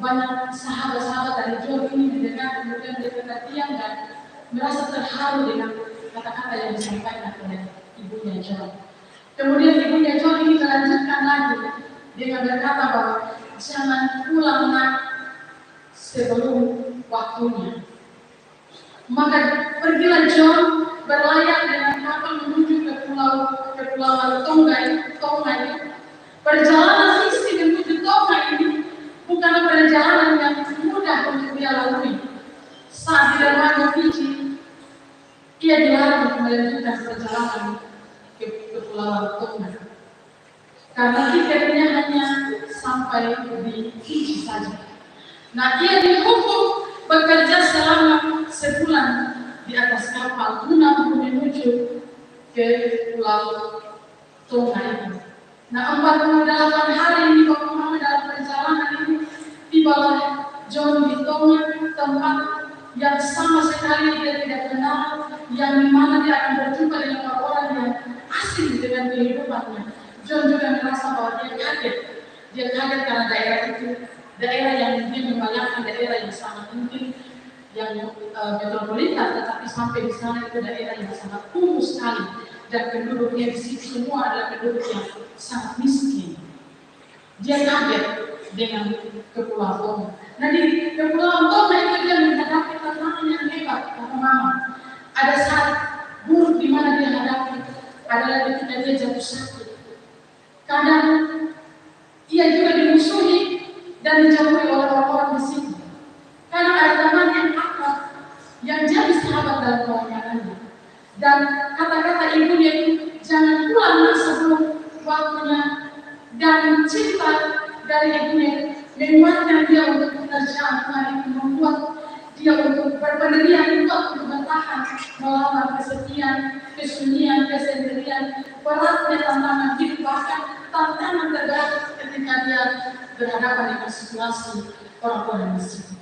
banyak sahabat-sahabat dari John ini mendengar, kemudian dia diam dan merasa terharu dengan kata-kata yang disampaikan oleh ibunya John. Kemudian ibunya John ini melanjutkan lagi dengan berkata bahwa jangan pulang nak sebelum waktunya. Maka pergilah John berlayar dengan kapal menuju ke Kepulauan Tonga itu. Perjalanan isi menuju Tonga ini bukanlah perjalanan yang mudah untuk dia lalui. Saat di dermaga Fiji, ia dilarang untuk melanjutkan perjalanan ke Kepulauan Tonga karena tiketnya hanya sampai di Fiji saja. Nah, ia dihukum bekerja selama sebulan di atas kapal guna menuju ke Pulau Tonga itu. Nah, 48 hari ini dalam perjalanan ini tibalah John di Tonga, tempat yang sama sekali dia tidak kenal, yang dimana dia akan berjumpa dengan orang-orang yang asing dengan kehidupannya. John juga merasa bahwa dia kaget. Dia kaget karena daerah itu daerah yang dia membayangkan daerah yang sangat mungkin yang metropolitan, tetapi sampai di sana itu daerah yang sangat kumuh sekali dan penduduknya di situ semua adalah penduduk yang sangat miskin. Dia kaget dengan Kepulauan Tonga. Nah, di Kepulauan Tonga itu dia menghadapi tantangan yang hebat, Mama. Ada saat buruk di mana dia hadapi adalah ketika dia jatuh sakit. Kadang ia juga dimusuhi dan dijauhi oleh orang-orang di situ. Karena ada teman yang akrab yang jadi sahabat dalam pelayanannya. Dan kata-kata ibunya itu jangan pulang sebelum waktunya, dan cinta dari ibunya menguatkan dia untuk pekerjaan Tuhan itu, membuat dia untuk berpendirian untuk bertahan melawan kesepian, kesunyian, kesendirian, beratnya tantangan hidup, bahkan tantangan terberat ketika dia berhadapan dengan situasi orang-orang di situ.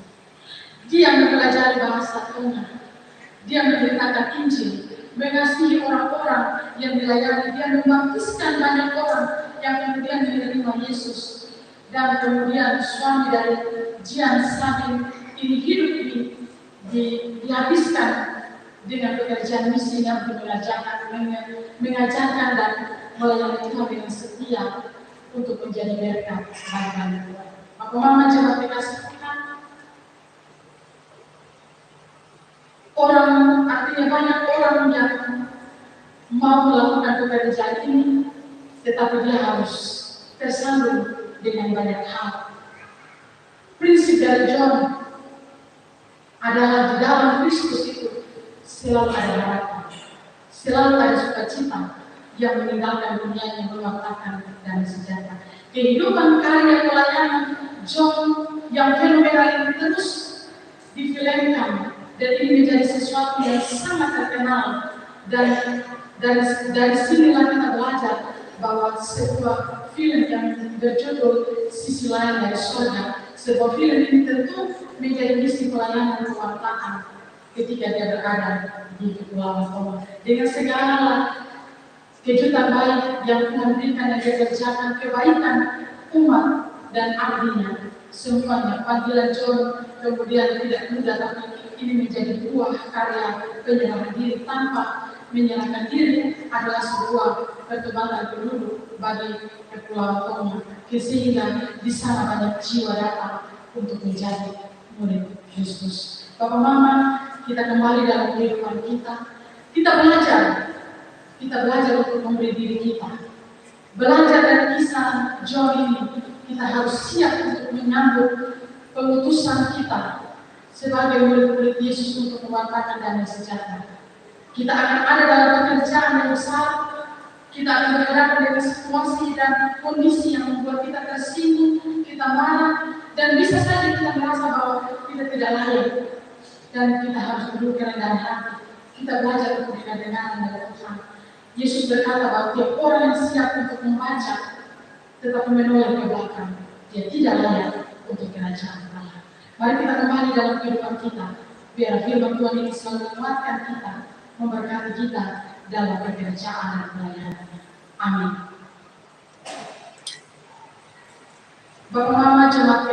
Dia mempelajari bahasa Tonga, dia memberitakan Injil, mengasihi orang-orang yang dilayani, dia membaptiskan banyak orang yang kemudian menerima Yesus. Dan kemudian suami dari Jian Sabin ini hidup dihabiskan dengan pekerjaan misinya untuk mengajarkan dan melayani Tuhan dengan setia untuk menjadi berkat bagi Tuhan. Maka Mama jemaat dikasih Tuhan, orang, artinya banyak orang yang mau melakukan pekerjaan ini, tetapi dia harus tersandung dengan banyak hal. Prinsip dari John adalah di dalam Kristus itu selalu ada harapan, selalu ada sukacita yang meninggalkan dunia yang meluapkan dan sejahtera. Kehidupan karya pelayanan John yang fenomenal ini terus difilmkan, dan ini menjadi sesuatu yang sangat terkenal. Dan dari sinilah kita belajar bahwa sebuah film yang berjudul Sisi Lain dari Surga, sebuah film ini tentu menjadi misi pelayanan kewartaan ketika dia berada di Kepulauan Tonga. Dengan segala kejutan baik yang Tuhan berikan dan dia kerjakan, kebaikan umat dan artinya semuanya, panggilan John kemudian tidak mudah, tapi ini menjadi buah karya penyerahan diri. Tanpa menyerahkan diri adalah sebuah pertobatan penduduk bagi Kepulauan Tonga, sehingga di sana banyak jiwa datang untuk menjadi murid Kristus. Bapak Mama, kita kembali dalam kehidupan kita. Kita belajar untuk memberi diri kita. Belajar dari kisah John ini, kita harus siap untuk menyambut pengutusan kita sebagai murid-murid Yesus untuk mewartakan damai sejahtera. Kita akan ada dalam pekerjaan yang besar, kita akan berhadapan dengan situasi dan kondisi yang membuat kita tersinggung, kita marah, dan bisa saja kita merasa bahwa kita tidak layak, dan kita harus duduk kerendahan hati. Kita belajar untuk dengar-dengaran dari Tuhan. Yesus berkata bahwa tiap orang yang siap untuk membaca, tetapi menoleh ke belakang, dia tidak layak untuk kerajaan Allah. Mari kita kembali dalam kehidupan kita, biar firman Tuhan ini selalu menguatkan kita, memberkati kita dalam pekerjaan dan pelayanan. Amin. Bapak Mama jemaat